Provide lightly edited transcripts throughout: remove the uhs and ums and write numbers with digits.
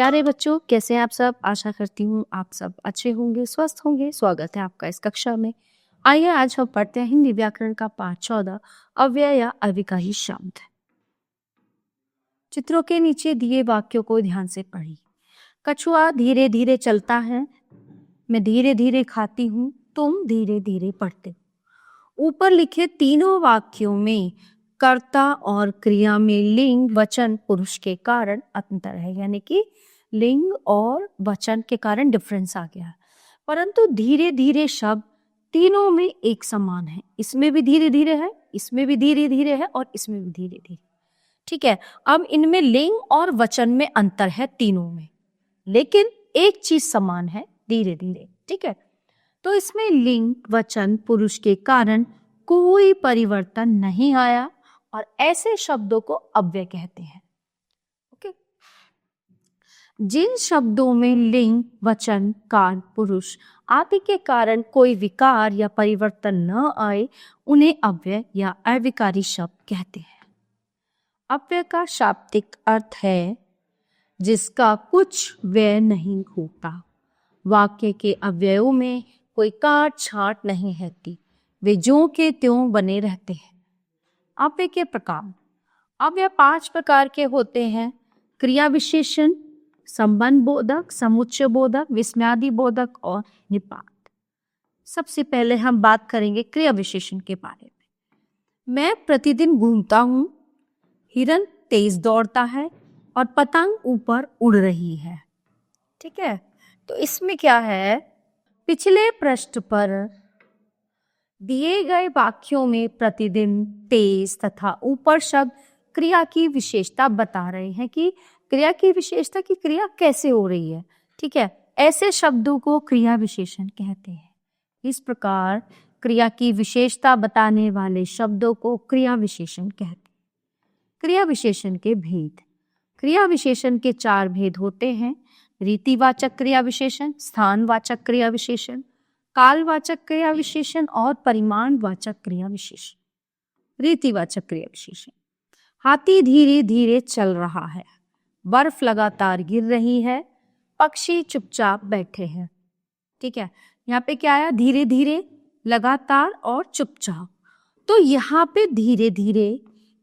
प्यारे बच्चों, कैसे हैं आप सब। आशा करती हूँ आप सब अच्छे होंगे, स्वस्थ होंगे। स्वागत है आपका इस कक्षा में। आइए आज हम पढ़ते हैं हिंदी व्याकरण का पाठ 14 अव्यय या अविकारी शब्द। चित्रों के नीचे दिए वाक्यों को ध्यान से पढ़िए। कछुआ धीरे धीरे चलता है, मैं धीरे धीरे खाती हूँ, तुम धीरे धीरे पढ़ते हो। ऊपर लिखे तीनों वाक्यों में कर्ता और क्रिया में लिंग वचन पुरुष के कारण अंतर है, यानी कि लिंग और वचन के कारण डिफरेंस आ गया है। परंतु धीरे धीरे शब्द तीनों में एक समान है। इसमें भी धीरे धीरे है, इसमें भी धीरे धीरे है और इसमें भी धीरे धीरे। ठीक है, अब इनमें लिंग और वचन में अंतर है तीनों में, लेकिन एक चीज समान है, धीरे धीरे। ठीक है, तो इसमें लिंग वचन पुरुष के कारण कोई परिवर्तन नहीं आया और ऐसे शब्दों को अव्यय कहते हैं। ओके, जिन शब्दों में लिंग वचन काल पुरुष आदि के कारण कोई विकार या परिवर्तन न आए उन्हें अव्यय या अविकारी शब्द कहते हैं। अव्यय का शाब्दिक अर्थ है जिसका कुछ व्यय नहीं होता। वाक्य के अव्ययों में कोई काट छाट नहीं रहती, वे ज्यों के त्यों बने रहते हैं। अव्यय के प्रकार। अव्यय 5 प्रकार के होते हैं: क्रिया विशेषण, संबंध बोधक, समुच्चय बोधक, विस्मयादि बोधक और निपात। सबसे पहले हम बात करेंगे क्रिया विशेषण के बारे में। मैं प्रतिदिन घूमता हूं, हिरन तेज दौड़ता है और पतंग ऊपर उड़ रही है। ठीक है, तो इसमें क्या है, पिछले पृष्ठ पर दिए गए वाक्यों में प्रतिदिन, तेज तथा ऊपर शब्द क्रिया की विशेषता बता रहे हैं कि क्रिया की विशेषता की क्रिया कैसे हो रही है। ठीक है, ऐसे शब्दों को क्रिया विशेषण कहते हैं। इस प्रकार क्रिया की विशेषता बताने वाले शब्दों को क्रिया विशेषण कहते हैं। क्रिया विशेषण के भेद। क्रिया विशेषण के 4 भेद होते हैं: रीतिवाचक क्रिया विशेषण, स्थानवाचक क्रिया विशेषण, कालवाचक क्रिया विशेषण और परिमाणवाचक क्रिया विशेषण। रीतिवाचक क्रिया विशेषण। हाथी धीरे धीरे चल रहा है, बर्फ लगातार गिर रही है, पक्षी चुपचाप बैठे हैं। ठीक है, यहाँ पे क्या आया, धीरे धीरे, लगातार और चुपचाप। तो यहाँ पे धीरे धीरे,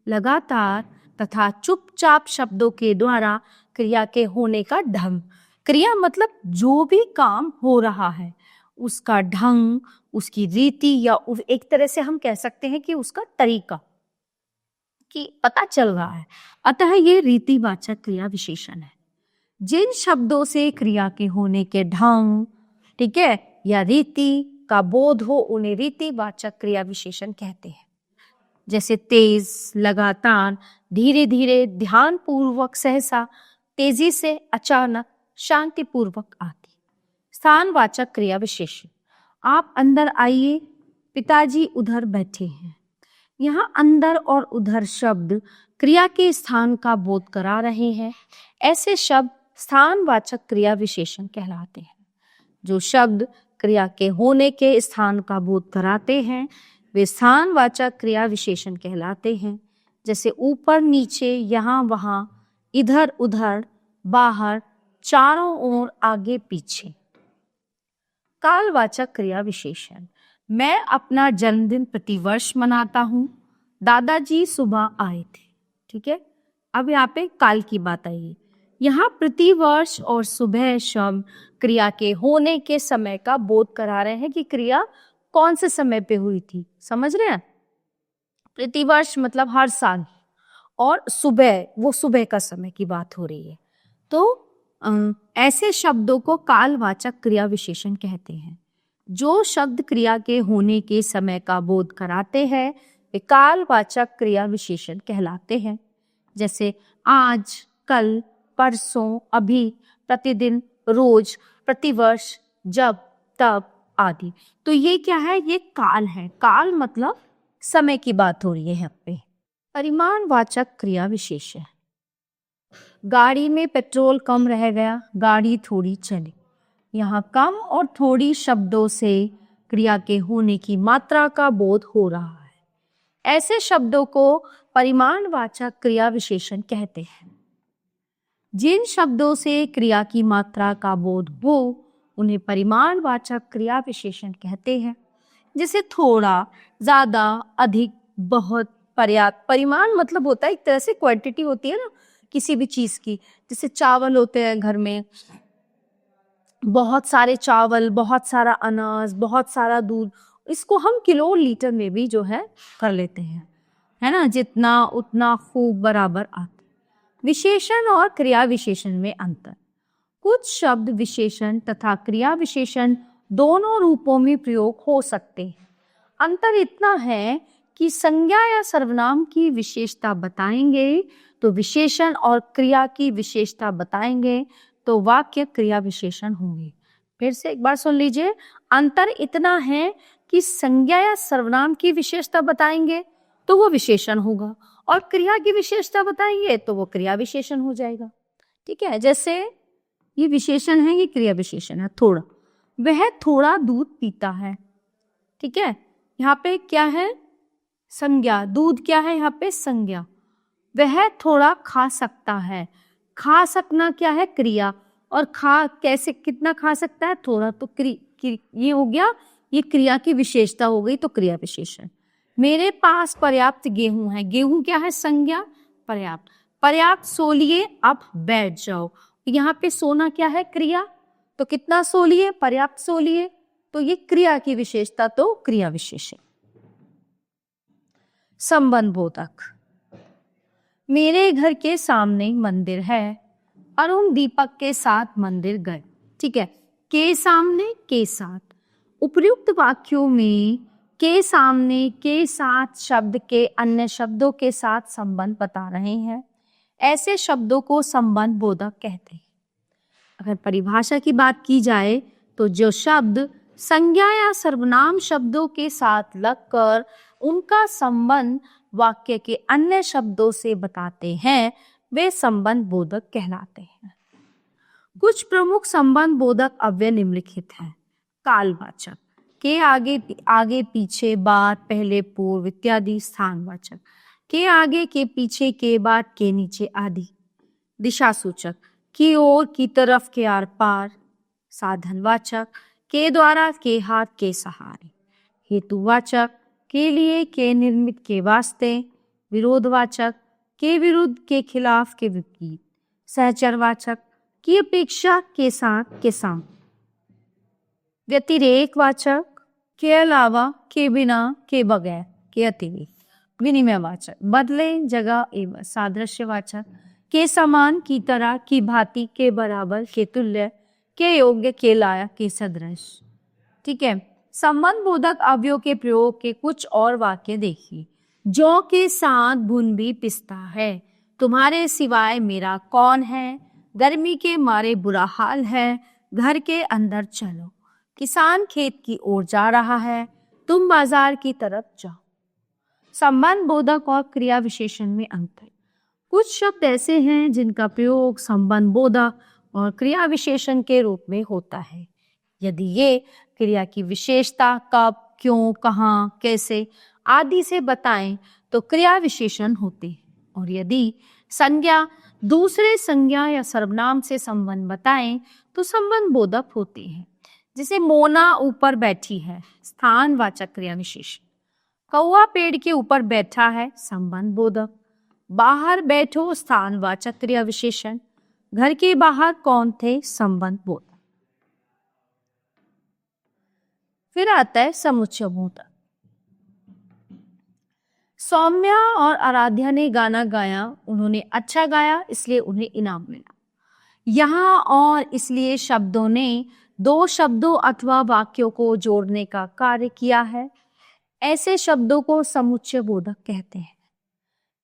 लगातार तथा चुपचाप शब्दों के द्वारा क्रिया के होने का ढंग, क्रिया मतलब जो भी काम हो रहा है उसका ढंग, उसकी रीति, या एक तरह से हम कह सकते हैं कि उसका तरीका कि पता चल रहा है। अतः ये रीतिवाचक क्रिया विशेषण है। जिन शब्दों से क्रिया के होने के ढंग, ठीक है, या रीति का बोध हो उन्हें रीतिवाचक क्रिया विशेषण कहते हैं। जैसे तेज, लगातार, धीरे धीरे, ध्यान पूर्वक, सहसा, तेजी से, अचानक, शांतिपूर्वक आदि। स्थानवाचक क्रिया विशेषण। आप अंदर आइए, पिताजी उधर बैठे हैं। यहाँ अंदर और उधर शब्द क्रिया के स्थान का बोध करा रहे हैं। ऐसे शब्द स्थानवाचक क्रिया विशेषण कहलाते हैं। जो शब्द क्रिया के होने के स्थान का बोध कराते हैं वे स्थानवाचक क्रिया विशेषण कहलाते हैं। जैसे ऊपर नीचे, यहाँ वहाँ, इधर उधर, बाहर, चारों ओर, आगे पीछे। कालवाचक क्रिया विशेषण। मैं अपना जन्मदिन प्रतिवर्ष मनाता हूँ, दादाजी सुबह आए थे। ठीक है, अब यहाँ पे काल की बात आई। यहाँ प्रतिवर्ष और सुबह शब्द क्रिया के होने के समय का बोध करा रहे हैं कि क्रिया कौन से समय पे हुई थी। समझ रहे हैं, प्रतिवर्ष मतलब हर साल, और सुबह, वो सुबह का समय की बात हो रही है। तो ऐसे शब्दों को कालवाचक क्रिया विशेषण कहते हैं। जो शब्द क्रिया के होने के समय का बोध कराते हैं वे कालवाचक क्रिया विशेषण कहलाते हैं। जैसे आज, कल, परसों, अभी, प्रतिदिन, रोज, प्रतिवर्ष, जब, तब आदि। तो ये क्या है, ये काल है। काल मतलब समय की बात हो रही है यहाँ पे। परिमाणवाचक क्रिया विशेषण। गाड़ी में पेट्रोल कम रह गया, गाड़ी थोड़ी चली। यहाँ कम और थोड़ी शब्दों से क्रिया के होने की मात्रा का बोध हो रहा है। ऐसे शब्दों को परिमाणवाचक क्रिया विशेषण कहते हैं। जिन शब्दों से क्रिया की मात्रा का बोध हो उन्हें परिमाणवाचक क्रिया विशेषण कहते हैं। जैसे थोड़ा, ज्यादा, अधिक, बहुत, पर्याप्त। परिमाण मतलब होता है एक तरह से क्वांटिटी होती है ना किसी भी चीज की। जैसे चावल होते हैं घर में, बहुत सारे चावल, बहुत सारा अनाज, बहुत सारा दूध, इसको हम किलो लीटर में भी जो है कर लेते हैं, है ना। जितना उतना खूब बराबर आता। विशेषण और क्रिया विशेषण में अंतर। कुछ शब्द विशेषण तथा क्रिया विशेषण दोनों रूपों में प्रयोग हो सकते हैं। अंतर इतना है कि संज्ञा या सर्वनाम की विशेषता बताएंगे तो विशेषण और क्रिया की विशेषता बताएंगे तो वाक्य क्रिया विशेषण होंगे। फिर से एक बार सुन लीजिए। अंतर इतना है कि संज्ञा या सर्वनाम की विशेषता बताएंगे तो वो विशेषण होगा और क्रिया की विशेषता बताएंगे तो वो क्रिया विशेषण हो जाएगा। ठीक है, जैसे ये विशेषण है, ये क्रिया विशेषण है। थोड़ा, वह थोड़ा दूध पीता है। ठीक है, यहाँ पे क्या है? संज्ञा। दूध क्या है यहाँ पे? संज्ञा। वह थोड़ा खा सकता है। खा सकना क्या है? क्रिया। और खा कैसे, कितना खा सकता है? थोड़ा। तो ये हो गया, ये क्रिया की विशेषता हो गई तो क्रिया विशेषण। मेरे पास पर्याप्त गेहूं है। गेहूं क्या है? संज्ञा। पर्याप्त। पर्याप्त सो लिए, अब बैठ जाओ। यहाँ पे सोना क्या है? क्रिया। तो कितना सो लिए? पर्याप्त सो लिए। तो ये क्रिया की विशेषता तो क्रिया विशेषण। संबंध बोधक। मेरे घर के सामने मंदिर है। अरुण दीपक के साथ मंदिर गए। ठीक है, के सामने, के साथ। उपर्युक्त वाक्यों में के सामने, के साथ शब्द के अन्य शब्दों के साथ संबंध बता रहे हैं। ऐसे शब्दों को संबंध बोधक कहते हैं। अगर परिभाषा की बात की जाए तो जो शब्द संज्ञा या सर्वनाम शब्दों के साथ लगकर उनका संबंध वाक्य के अन्य शब्दों से बताते हैं वे संबंध बोधक कहलाते हैं। कुछ प्रमुख संबंध बोधक अव्यय निम्नलिखित हैं। कालवाचक, के आगे आगे पीछे, बाद, पहले, पूर्व इत्यादि। स्थानवाचक, के आगे, के पीछे, के बाद, के नीचे आदि। दिशासूचक, की ओर, की तरफ, के आर पार। साधनवाचक, के द्वारा, के हाथ, के सहारे। हेतुवाचक, के लिए, के निर्मित, के वास्ते। विरोधवाचक, के विरुद्ध, के खिलाफ, के विपरीत। सहचरवाचक, की अपेक्षा, के साथ, के साथ। व्यतिरेकवाचक, के अलावा, के बिना, के बगैर, के अतिरिक्त। विनिमयवाचक, बदले, जगह एवं। सादृश्यवाचक, के समान, की तरह, की भांति, के बराबर, के तुल्य, के योग्य, के लायक, के सदृश। ठीक है, संबंध बोधक अवयव के प्रयोग के कुछ और वाक्य देखिए। जौ के साथ भुन भी पिसता है। तुम्हारे सिवाय मेरा कौन है। गर्मी के मारे बुरा हाल है। घर के अंदर चलो। किसान खेत की ओर जा रहा है। तुम बाजार की तरफ जाओ। संबंध बोधक और क्रिया विशेषण में अंतर। कुछ शब्द ऐसे हैं जिनका प्रयोग संबंध बोधक और क्रिया विशेषण के रूप में होता है यदि ये क्रिया की विशेषता कब, क्यों, कहाँ, कैसे आदि से बताएं तो क्रिया विशेषण होते हैं, और यदि संज्ञा दूसरे संज्ञा या सर्वनाम से संबंध बताएं तो संबंध बोधक होते हैं। जैसे मोना ऊपर बैठी है, स्थानवाचक क्रिया विशेषण। कौवा पेड़ के ऊपर बैठा है, संबंध बोधक। बाहर बैठो, स्थानवाचक क्रिया विशेषण। घर के बाहर कौन थे, संबंध बोधक। फिर आता है समुच्चय बोधक। सौम्या और आराध्या ने गाना गाया, उन्होंने अच्छा गाया इसलिए उन्हें इनाम मिला। यहाँ और इसलिए शब्दों ने दो शब्दों अथवा वाक्यों को जोड़ने का कार्य किया है। ऐसे शब्दों को समुच्चय बोधक कहते हैं।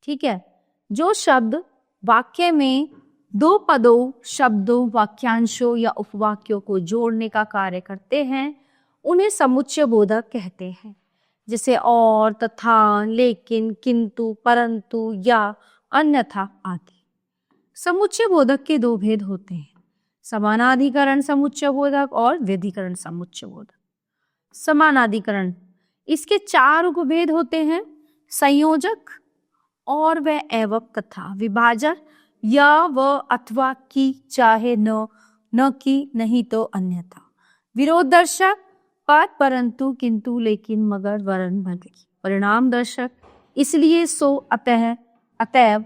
ठीक है, जो शब्द वाक्य में दो पदों, शब्दों, वाक्यांशों या उपवाक्यों को जोड़ने का कार्य करते हैं उन्हें समुच्चय बोधक कहते हैं। जैसे और, तथा, लेकिन, किंतु, परंतु या अन्यथा आदि। समुच्चय बोधक के दो भेद होते हैं, समानाधिकरण समुच्चय बोधक और व्यधिकरण समुच्चय बोधक। समानाधिकरण, इसके चार उपभेद होते हैं, संयोजक और वह एवं तथा, विभाजक, या व अथवा की, चाहे न, न की, नहीं तो अन्यथा। विरोध दर्शक पद, परंतु, किंतु, लेकिन, मगर, वरन, भले। परिणाम दर्शक इसलिए, सो, अतः, अतएव।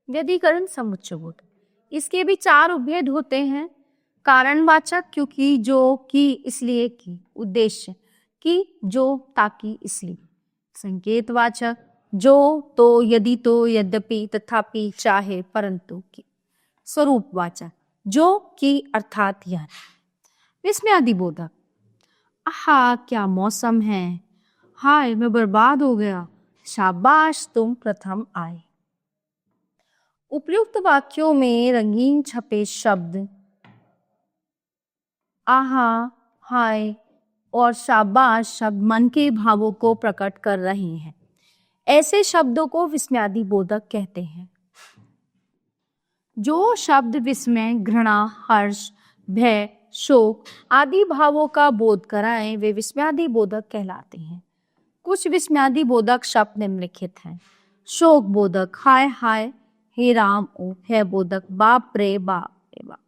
व्यधिकरण समुच्चय बोधक, इसके भी 4 उपभेद होते हैं। कारणवाचक, क्योंकि, जो, कि, इसलिए कि। उद्देश्य, कि, जो, ताकि, इसलिए। संकेतवाचक, जो, तो, यदि तो, यद्यपि, तथापि, चाहे, परंतु, कि। स्वरूपवाचक, जो, कि, अर्थात, यह। विस्मयादि बोधक, आहा क्या मौसम है, हाय मैं बर्बाद हो गया, शाबाश तुम प्रथम आए। उपयुक्त वाक्यों में रंगीन छपे शब्द आहा, हाय और शाबाश शब्द मन के भावों को प्रकट कर रहे हैं। ऐसे शब्दों को विस्मयादि बोधक कहते हैं। जो शब्द विस्मय, घृणा, हर्ष, भय, शोक आदि भावों का बोध कराएं, वे विस्मयादि बोधक कहलाते हैं। कुछ विस्मयादि बोधक शब्द निम्नलिखित हैं। शोक बोधक, हाय हाय, हे राम, ओ। भय बोधक, बाप रे बाप रे बाप।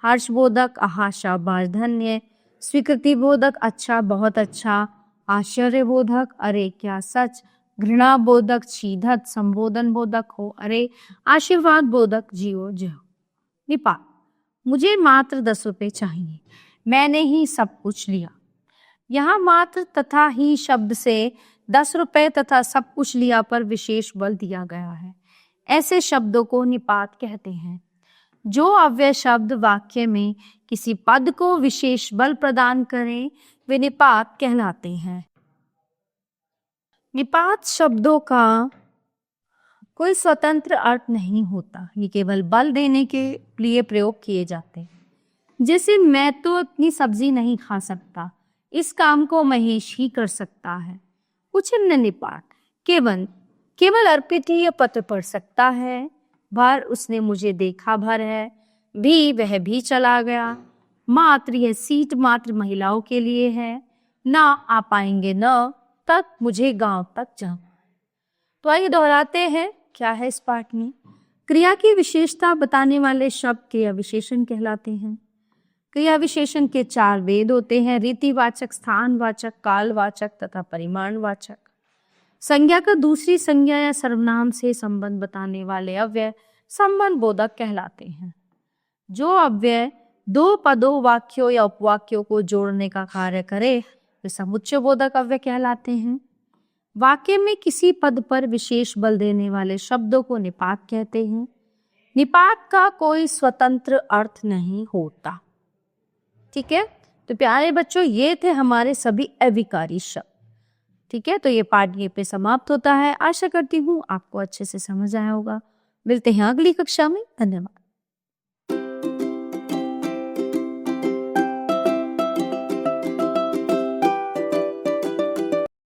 हर्ष बोधक, आहा शाबाश धन्य। स्वीकृति बोधक, अच्छा बहुत अच्छा। आश्चर्य बोधक, अरे क्या सच। घृणा बोधक, शीधत। संबोधन बोधक, हो अरे। आशीर्वाद बोधक, जियो जियो। निपात, मुझे मात्र 10 रुपए चाहिए, मैंने ही सब कुछ लिया। यहाँ मात्र तथा ही शब्द से 10 रुपए तथा सब कुछ लिया पर विशेष बल दिया गया है। ऐसे शब्दों को निपात कहते हैं। जो अव्यय शब्द वाक्य में किसी पद को विशेष बल प्रदान करें, वे निपात कहलाते हैं। निपात शब्दों का कोई स्वतंत्र अर्थ नहीं होता, ये केवल बल देने के लिए प्रयोग किए जाते हैं। जैसे मैं तो अपनी सब्जी नहीं खा सकता, इस काम को महेश ही कर सकता है। कुछ अन्य निपात केवल अर्पित ही यह पत्र पढ़ सकता है। भर, उसने मुझे देखा। भर है भी, वह भी चला गया। मात्र, यह सीट मात्र महिलाओं के लिए है। ना आ पाएंगे, न तक, मुझे गांव तक जाऊं। तो आइए दोहराते हैं क्या है इस पाठ में। क्रिया की विशेषता बताने वाले शब्द क्रिया विशेषण कहलाते हैं। क्रिया विशेषण के 4 भेद होते हैं। रीतिवाचक, स्थानवाचक, कालवाचक तथा परिमाणवाचक। संज्ञा का दूसरी संज्ञा या सर्वनाम से संबंध बताने वाले अव्यय संबंध बोधक कहलाते हैं। जो अव्यय 2 पदों, वाक्यों या उपवाक्यों को जोड़ने का कार्य करे, वे समुच्चय बोधक अव्यय कहलाते हैं। वाक्य में किसी पद पर विशेष बल देने वाले शब्दों को निपात कहते हैं। निपात का कोई स्वतंत्र अर्थ नहीं होता। ठीक है, तो प्यारे बच्चों, ये थे हमारे सभी अविकारी शब्द। ठीक है, तो ये पाठ ये पे समाप्त होता है। आशा करती हूँ आपको अच्छे से समझ आया होगा। मिलते हैं अगली कक्षा में। धन्यवाद।